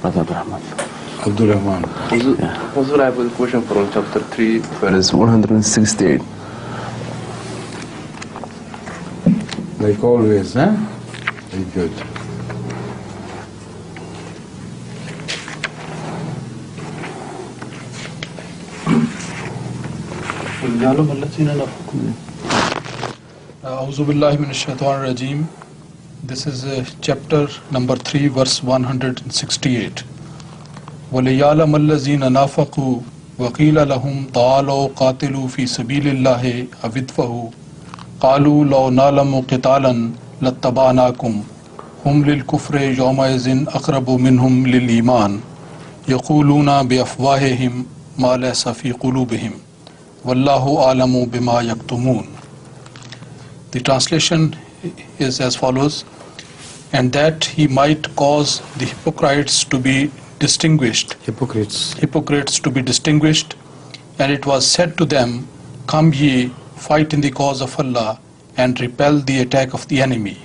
Brother Abdurrahman. Abdurrahman. Also, I have a question from chapter 3, verse 168. Like always, huh? Very good. A'udhu billahi minash shaitanir rajim. This is chapter number 3, verse 168. وَلِيَعْلَمَ الَّذِينَ نَافَقُوا وَقِيلَ لَهُمْ تَعَالَوْا قَاتِلُوا فِي سَبِيلِ اللَّهِ أَوِ ادْفَعُوا قَالُوا لَوْ نَعْلَمُ قِتَالًا لَاتَّبَعْنَاكُمْ هُمْ لِلْكُفْرِ يَوْمَئِذٍ أَقْرَبُ مِنْهُمْ لِلْإِيمَانِ يَقُولُونَ بِأَفْوَاهِهِمْ مَا لَيْسَ فِي قُلُوبِهِمْ وَاللَّهُ أَعْلَمُ بِمَا يَكْتُمُونَ. The translation is as follows: and that he might cause the hypocrites to be distinguished. Hypocrites to be distinguished. And it was said to them, come ye, fight in the cause of Allah, and repel the attack of the enemy.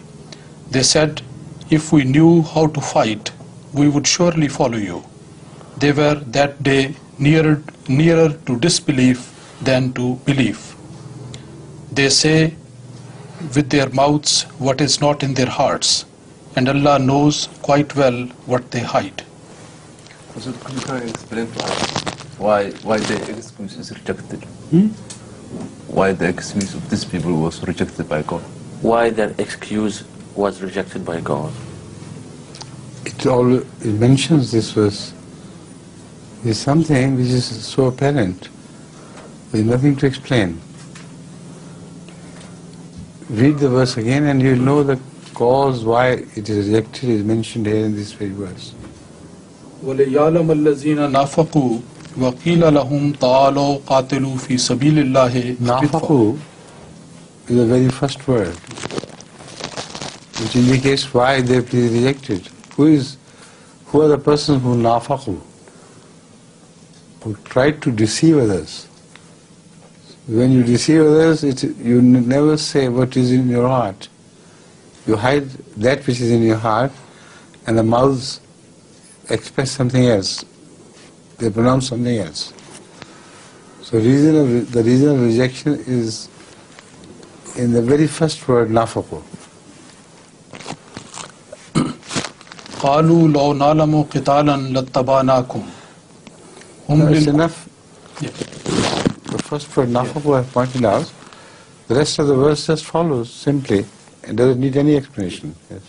They said, if we knew how to fight, we would surely follow you. They were that day nearer to disbelief than to belief. They say with their mouths what is not in their hearts, and Allah knows quite well what they hide. So could you kind of explain to us why the excuse is rejected? Why the excuse of these people was rejected by God? Why their excuse was rejected by God? It mentions this verse. There's something which is so apparent. There's nothing to explain. Read the verse again and you'll know the cause why it is rejected is mentioned here in this very verse. وَلِيَعْلَمَ الَّذِينَ نَافَقُوا وَقِيلَ لَهُمْ تَعَالَوْا قَاتِلُوا فِي سَبِيلِ اللَّهِ. Nafaqu is the very first word which indicates why they have been rejected. Who are the persons who nafaqu, who tried to deceive others? When you deceive others, you never say what is in your heart. You hide that which is in your heart, and the mouths express something else. They pronounce something else. So the reason of rejection is in the very first word, nafaqu. قَالُوا لَوْ نَعْلَمُ قِتَالًا لَاتَّبَعْنَاكُمْ. It's enough. Yeah. The first word, nafaqu, I have pointed out. The rest of the verse just follows simply. It doesn't need any explanation. Yes.